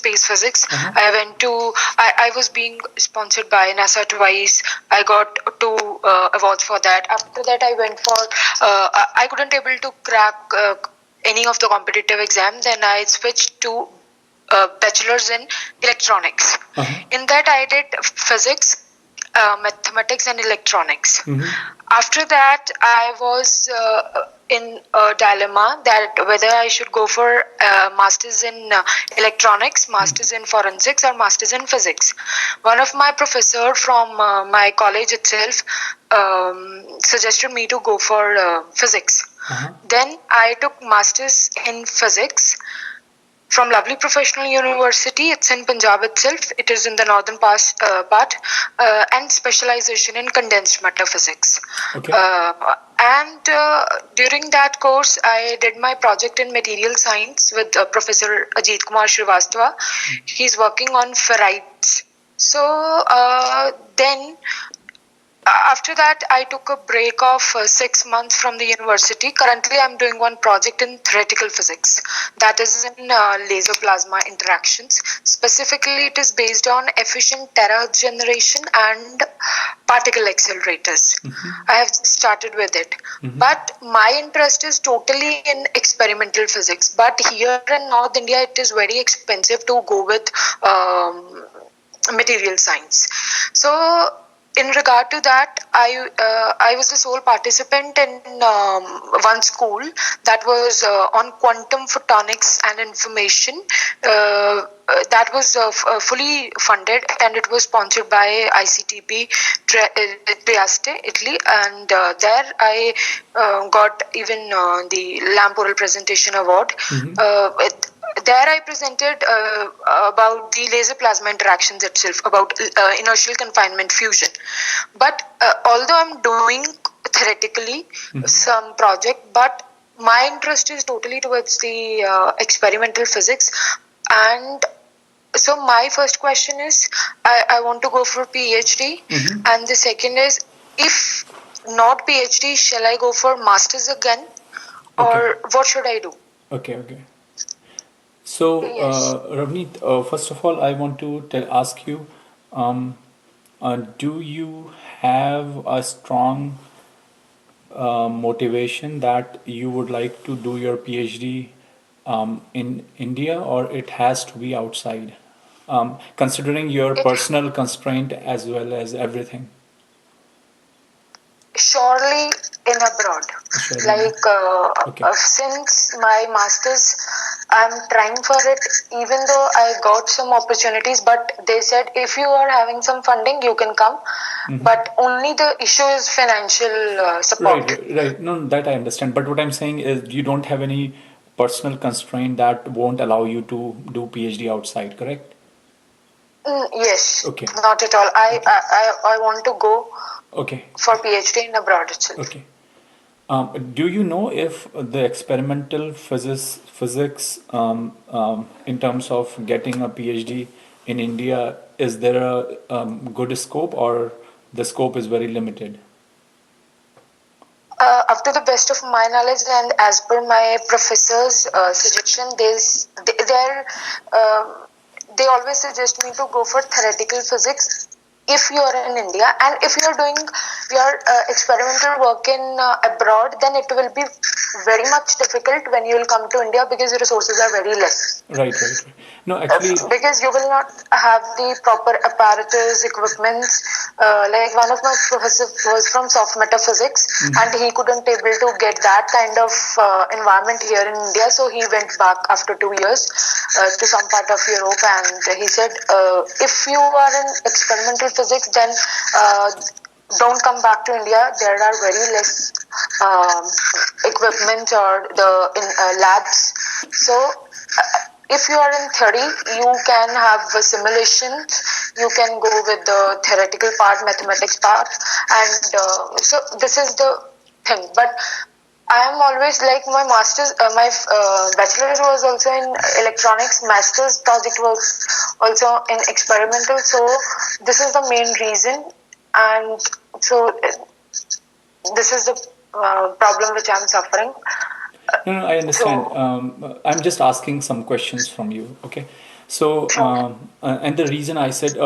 space physics. I was being sponsored by NASA twice. I got 2 awards for that. After that, I went for, I couldn't able to crack any of the competitive exam. Then I switched to bachelor's in electronics. In that, I did physics, mathematics, and electronics. After that, I was in a dilemma that whether I should go for masters in electronics, masters in forensics, or masters in physics. One of my professor from my college itself suggested me to go for physics. Then I took masters in physics from Lovely Professional University. It's in Punjab itself. It is in the northern part, and specialization in condensed matter physics. And during that course, I did my project in material science with Professor Ajit Kumar Srivastava. He's working on ferrites. So then after that, I took a break of 6 months from the university. Currently, I'm doing one project in theoretical physics. That is in laser plasma interactions. Specifically, it is based on efficient terahertz generation and particle accelerators. I have started with it. But my interest is totally in experimental physics. But here in North India, it is very expensive to go with material science. So in regard to that, I was the sole participant in one school that was on quantum photonics and information. That was fully funded, and it was sponsored by ICTP Trieste, Italy. And there I got even the LAMP Oral Presentation Award. There I presented about the laser plasma interactions itself, about inertial confinement fusion. But although I'm doing theoretically some project, but my interest is totally towards the experimental physics. And so my first question is, I want to go for PhD. And the second is, if not PhD, shall I go for masters again? Or what should I do? Okay. So, Ravneet, first of all, I want to ask you, do you have a strong motivation that you would like to do your PhD in India, or it has to be outside, considering your personal constraint as well as everything? Surely in abroad. Since my masters, I'm trying for it, even though I got some opportunities, but they said if you are having some funding, you can come. But only the issue is financial support. Right. No, that I understand. But what I'm saying is you don't have any personal constraint that won't allow you to do PhD outside, correct? Yes. Not at all. I want to go for PhD in abroad itself. Do you know if the experimental physics in terms of getting a PhD in India, is there a good scope, or the scope is very limited? Up to the best of my knowledge and as per my professor's suggestion, they always suggest me to go for theoretical physics if you are in India, and if you are doing your experimental work in abroad, then it will be very much difficult when you will come to India because the resources are very less. Right. No, actually, because you will not have the proper apparatus, equipments. Like one of my professors was from soft metaphysics, and he couldn't able to get that kind of environment here in India, so he went back after 2 years to some part of Europe, and he said, if you are in experimental physics, then don't come back to India. There are very less equipment or the labs. So if you are in theory, you can have simulations, you can go with the theoretical part, mathematics part, and so this is the thing. But I am always like my master's, my bachelor's was also in electronics, master's project was also in experimental. So this is the main reason, and so this is the problem which I am suffering. No, I understand. I'm just asking some questions from you. Okay. So, Sure. and the reason I said,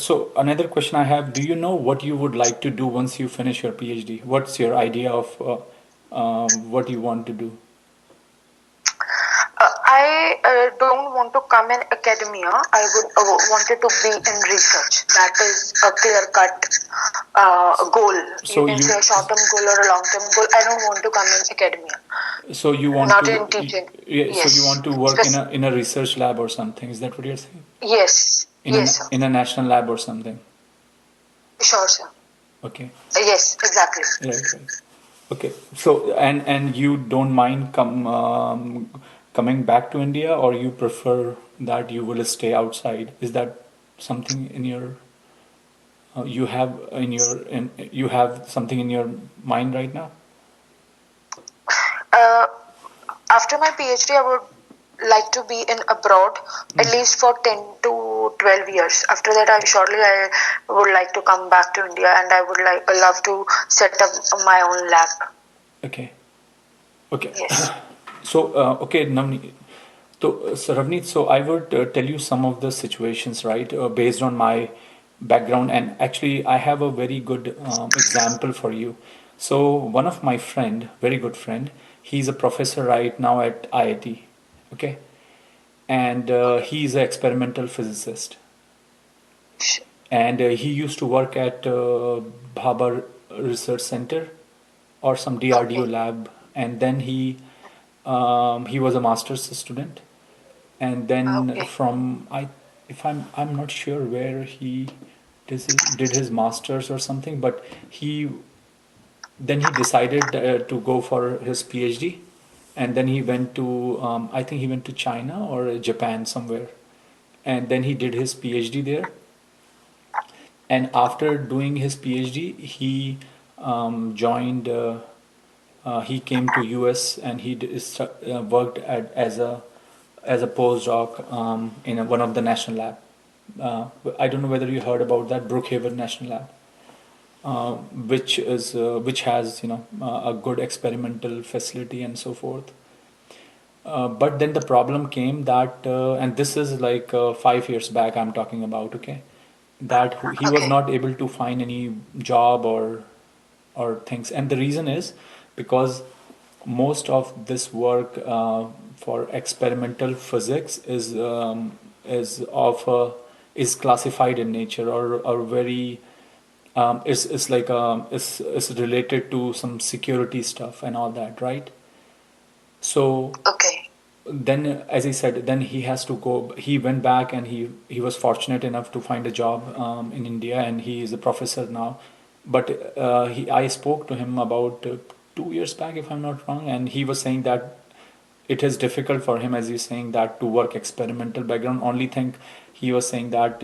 so another question I have, do you know what you would like to do once you finish your PhD? What's your idea of what you want to do? I don't want to come in academia. I would wanted to be in research. That is a clear cut goal. You So can say you, a short term goal or a long term goal. I don't want to come in academia, so you want not to, in teaching. yeah, so you Yes. want to work in a research lab or something? Is that what you're saying? Yes. Yes, sir. In a national lab or something? Sure, sir. Okay, Yes, exactly. right, right. Okay, so and you don't mind coming back to India, or you prefer that you will stay outside? Is that something in your you have in your you have something in your mind right now? Uh, After my PhD, I would like to be in abroad at least for 10 to 12 years. After that, I would like to come back to India, and I would love to set up my own lab. Okay, okay. Yes. So okay, Navneet. So Ravneet, so I would tell you some of the situations, right, based on my background, and actually I have a very good example for you. So one of my friend, very good friend, he's a professor right now at IIT, okay, and Okay. he's an experimental physicist, Sh- and he used to work at Bhabha Research Center or some DRDO Okay. lab, and then he was a master's student, and then Okay. from I if I'm not sure where he did his masters or something, but he then he decided to go for his PhD, and then he went to I think he went to China or Japan somewhere, and then he did his PhD there, and after doing his PhD he joined he came to US, and worked as a postdoc in one of the national lab. I don't know whether you heard about that Brookhaven National Lab, which has a good experimental facility and so forth. But then the problem came that, and this is like 5 years back I'm talking about, okay, that he was Okay. not able to find any job or things, and the reason is because most of this work for experimental physics is of is classified in nature, or very is like is related to some security stuff and all that, right? So Okay. then, as I said, then he has to go. He went back, and he was fortunate enough to find a job in India, and he is a professor now. But I spoke to him about 2 years back, if I'm not wrong, and he was saying that it is difficult for him, as he's saying, that to work experimental background. Only thing he was saying that,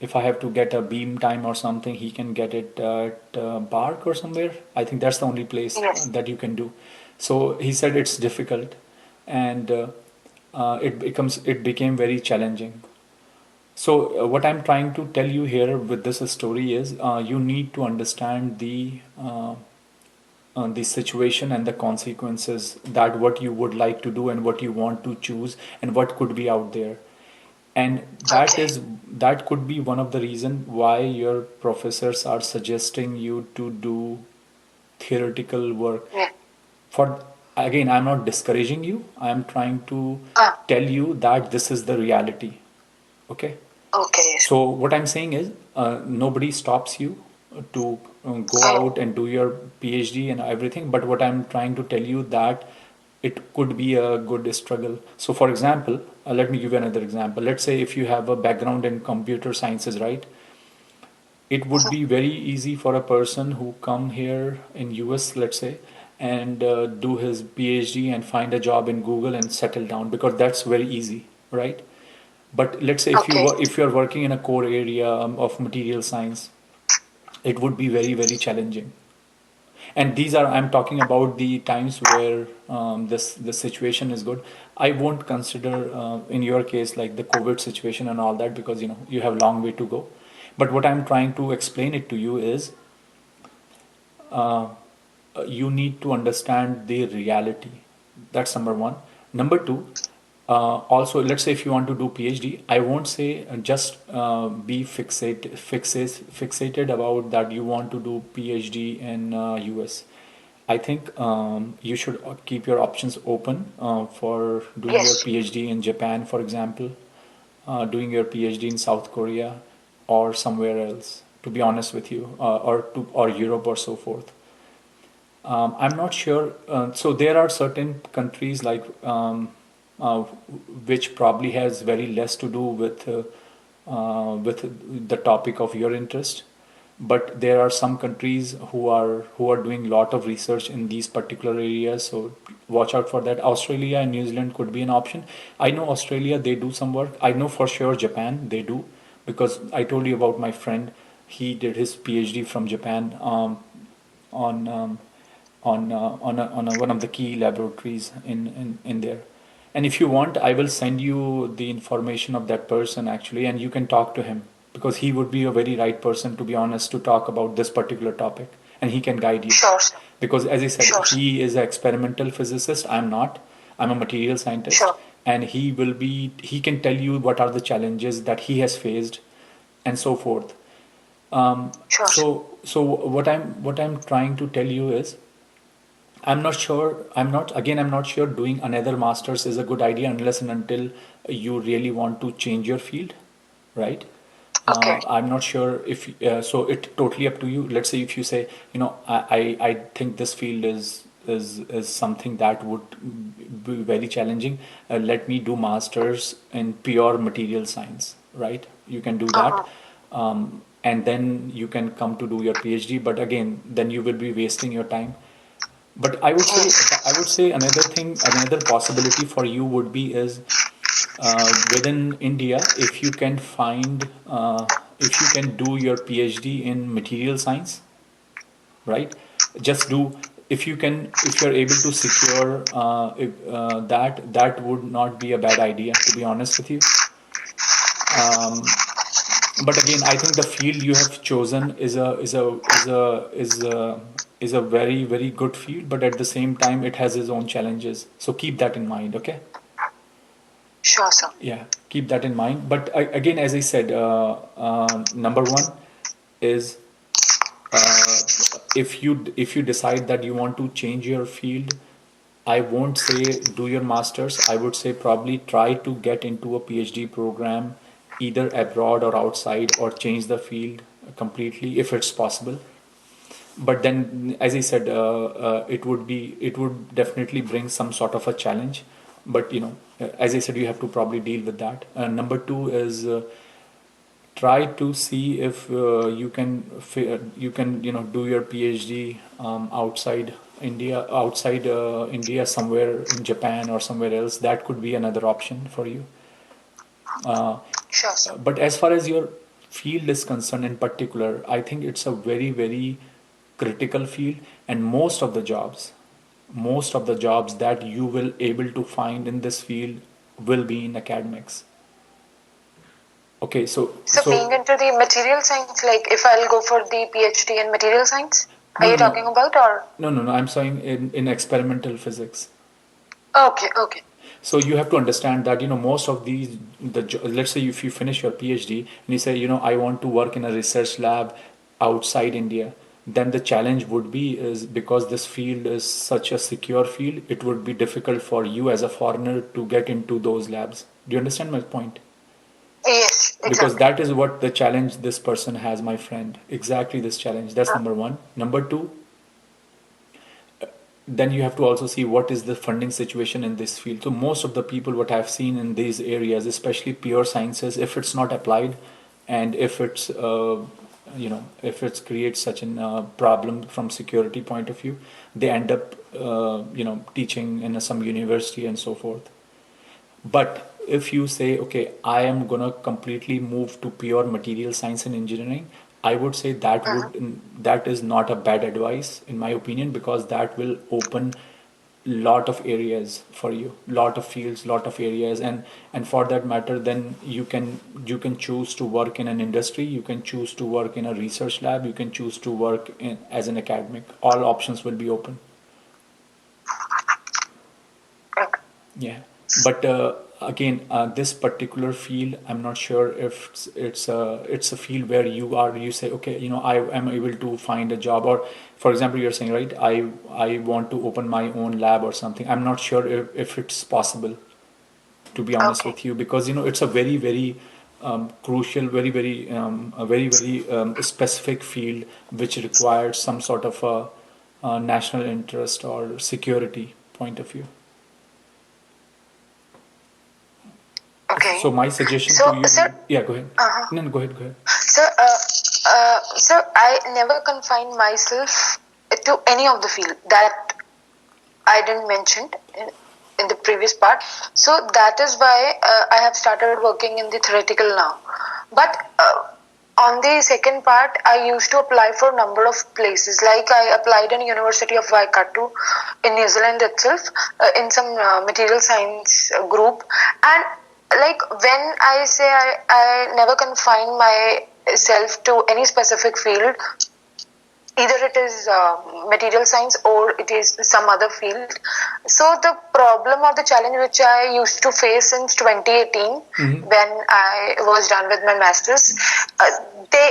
if I have to get a beam time or something, he can get it at Bark or somewhere. I think that's the only place Yes. that you can do. So he said it's difficult, and it became very challenging. So what I'm trying to tell you here with this story is, you need to understand the situation and the consequences, that what you would like to do and what you want to choose and what could be out there, and Okay. that could be one of the reason why your professors are suggesting you to do theoretical work. Yeah. For Again, I'm not discouraging you, I'm trying to Ah. tell you that this is the reality, okay? Okay. So what I'm saying is, nobody stops you to go Oh. out and do your PhD and everything. But what I'm trying to tell you that it could be a good struggle. So, for example, let me give you another example. Let's say if you have a background in computer sciences, right? It would be very easy for a person who come here in US, let's say, and do his PhD and find a job in Google and settle down, because that's very easy, right? But let's say Okay. if you're working in a core area of material science, it would be very very challenging. And these are, I'm talking about the times where this situation is good. I won't consider in your case like the COVID situation and all that, because you have long way to go. But what I'm trying to explain it to you is, uh, you need to understand the reality. That's number one. Number two, Also, let's say if you want to do PhD, I won't say just be fixated about that you want to do PhD in US. I think you should keep your options open for doing your Yes. PhD in Japan, for example, doing your PhD in South Korea or somewhere else. To be honest with you, or Europe or so forth. I'm not sure. So there are certain countries like uh, which probably has very less to do with the topic of your interest, but there are some countries who are doing a lot of research in these particular areas. So watch out for that. Australia and New Zealand could be an option. I know Australia, they do some work. I know for sure Japan, they do, because I told you about my friend. He did his PhD from Japan. On one of the key laboratories in there. And if you want, I will send you the information of that person actually, and you can talk to him because he would be a very right person, to be honest, to talk about this particular topic, and he can guide you. Sure, sir. Because as I said, Sure, sir. he is an experimental physicist. I'm not. I'm a material scientist, Sure. and he can tell you what are the challenges that he has faced, and so forth. Sure, sir. So what I'm trying to tell you is, I'm not sure. I'm not sure doing another master's is a good idea unless and until you really want to change your field, right? Okay. I'm not sure if so. It totally up to you. Let's say if you say, I think this field is something that would be very challenging. Let me do masters in pure material science, right? You can do that, Uh-huh. and then you can come to do your PhD. But again, then you will be wasting your time. But I would Yes. say another thing, another possibility for you would be is within India, if you can do your PhD in material science, right? Just do, if you're able to secure that would not be a bad idea, to be honest with you. But again, I think the field you have chosen is a very very good field, but at the same time it has its own challenges. So keep that in mind, okay? Sure, sir. Yeah, keep that in mind. But again, as I said, number one is uh, if you decide that you want to change your field, I won't say do your masters. I would say probably try to get into a PhD program either abroad or outside, or change the field completely if it's possible. But then, as I said, it would definitely bring some sort of a challenge. But as I said, you have to probably deal with that. Number two is try to see if you can do your PhD outside India, somewhere in Japan or somewhere else. That could be another option for you. Uh, Sure, sir. but as far as your field is concerned in particular, I think it's a very, very critical field, and most of the jobs that you will able to find in this field will be in academics. Okay, so So being into the material science, like if I'll go for the PhD in material science, are no, no, you no, talking about or? no. I'm saying in experimental physics. Okay, okay. So you have to understand that most of these let's say if you finish your PhD and you say I want to work in a research lab outside India, then the challenge would be is because this field is such a secure field, it would be difficult for you as a foreigner to get into those labs. Do you understand my point? Yes, Because exactly. that is what the challenge this person has, my friend. Exactly this challenge. That's number one. Number two, then you have to also see what is the funding situation in this field. So most of the people what I've seen in these areas, especially pure sciences, if it's not applied, and if it creates such an problem from security point of view, they end up teaching in some university and so forth. But if you say, okay, I am gonna completely move to pure material science and engineering, I would say Mhm. that is not a bad advice in my opinion, because that will open lot of areas for you, lot of fields, lot of areas, and for that matter, then you can choose to work in an industry, you can choose to work in a research lab, you can choose to work as an academic. All options will be open. Okay. Yeah, but again, this particular field, I'm not sure if it's a field where you say, okay, I am able to find a job, or for example, you're saying, right, I want to open my own lab or something. I'm not sure if it's possible, to be honest Okay. with you, because it's a very very crucial, very very a very very specific field which requires some sort of a national interest or security point of view. Okay. So my suggestion So, to you, sir, yeah, go ahead. uh-huh. No, no, go ahead, go ahead. So I never confine myself to any of the field that I didn't mention in the previous part. So that is why I have started working in the theoretical now. But on the second part, I used to apply for a number of places. Like I applied in University of Waikato in New Zealand itself in some material science group. And like when I say I never confine myself to any specific field, either it is material science or it is some other field. So the problem or the challenge which I used to face since 2018 when I was done with my masters, they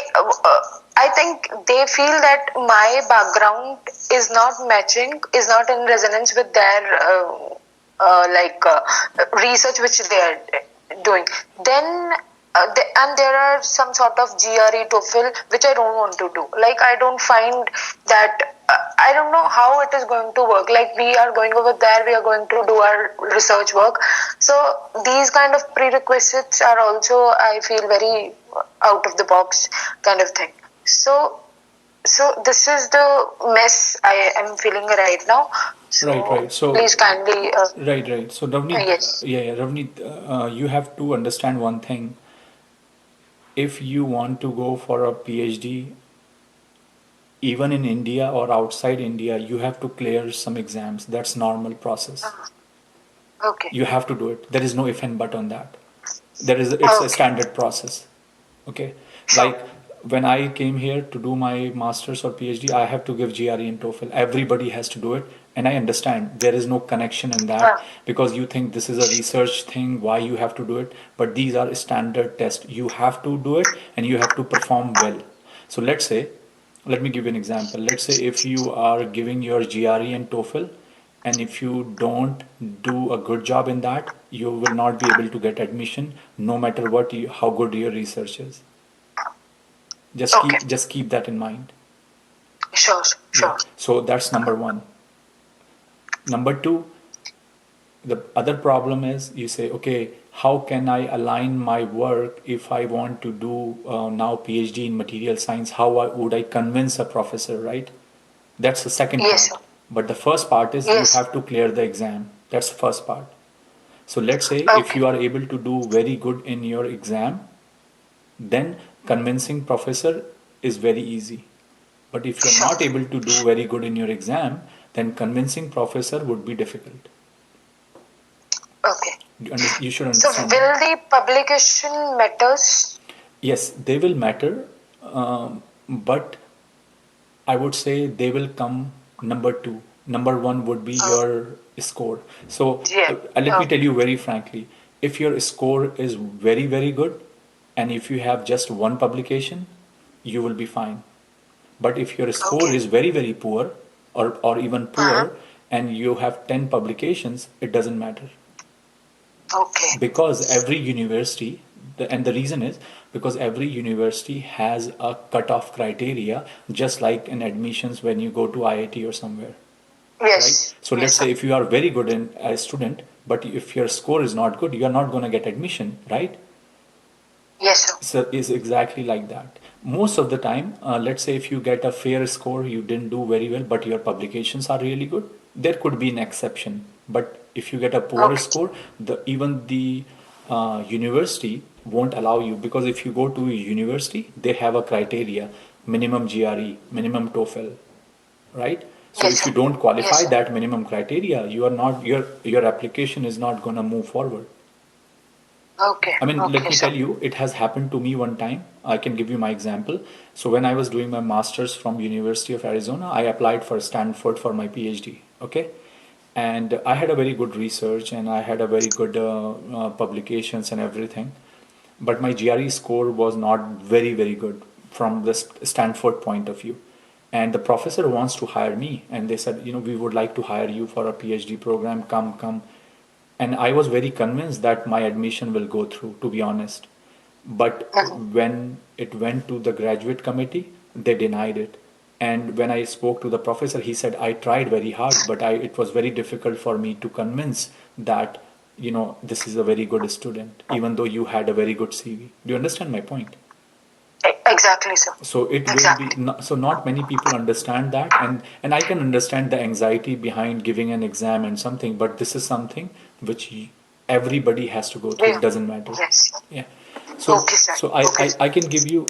I think they feel that my background is not matching, is not in resonance with their research which they are doing. Then and there are some sort of GRE TOEFL which I don't want to do. Like I don't find that I don't know how it is going to work. Like we are going over there, we are going to do our research work. So these kind of prerequisites are also, I feel, very out of the box kind of thing. So this is the mess I am feeling right now. Right, So right. So, please kindly, right, right. So, Ravneet, yes. yeah, yeah, Ravneet, you have to understand one thing. If you want to go for a PhD, even in India or outside India, you have to clear some exams. That's normal process. Okay. You have to do it. There is no if and but on that. It's a Okay. standard process. Okay, Sure. like when I came here to do my master's or PhD, I have to give GRE and TOEFL. Everybody has to do it, and I understand there is no connection in that Uh, because you think this is a research thing, why you have to do it. But these are standard tests. You have to do it, and you have to perform well. So let me give you an example. Let's say if you are giving your GRE and TOEFL, and if you don't do a good job in that, you will not be able to get admission, no matter how good your research is. okay. Just keep that in mind. Sure. Yeah. Sure. So that's number one. Number two, the other problem is you say, okay, how can I align my work if I want to do now PhD in material science? Would I convince a professor, right? That's the second Yes, part. sir. But the first part is you Yes. have to clear the exam. That's the first part. So let's say if Okay. you are able to do very good in your exam, then convincing professor is very easy. But if you're Sure. not able to do very good in your exam, then convincing professor would be difficult. Okay. You should So understand that. will the publication matters? Yes, they will matter, but I would say they will come number two. Number one would be Uh, your score. So yeah. let me tell Okay. you very frankly, if your score is very, very good, and if you have just one publication, you will be fine. But if your score Okay. is very, very poor, or even Uh-huh. poor, and you have 10 publications, it doesn't matter. Okay. Because every university, and the reason is because every university has a cutoff criteria, just like in admissions when you go to IIT or somewhere, right? Yes. So let's Yes, sir. say if you are very good in a student, but if your score is not good, you are not going to get admission, right? Yes, sir. So it's exactly like that. Most of the time, let's say if you get a fair score, you didn't do very well, but your publications are really good, there could be an exception. But if you get a poor Okay. score, even the university won't allow you, because if you go to a university, they have a criteria: minimum GRE, minimum TOEFL, right? So Yes, if sir. you don't Yes, qualify sir. that minimum criteria, you are not your application is not going to move forward. Okay. I mean, let Okay, me sir. tell you, it has happened to me one time. I can give you my example. So when I was doing my master's from University of Arizona, I applied for Stanford for my PhD. Okay, and I had a very good research and I had a very good publications and everything, but my GRE score was not very good from the Stanford point of view. And the professor wants to hire me, and they said, we would like to hire you for a PhD program. Come. And I was very convinced that my admission will go through, to be honest. But when it went to the graduate committee, they denied it. And when I spoke to the professor, he said, I tried very hard, but it was very difficult for me to convince that, this is a very good student, even though you had a very good CV. Do you understand my point? Exactly, sir. So it will Exactly. be so not many people understand that, and I can understand the anxiety behind giving an exam and something, but this is something which everybody has to go through. Yeah. It doesn't matter. Yes. Yeah. So Okay, sir. so I Okay. I can give you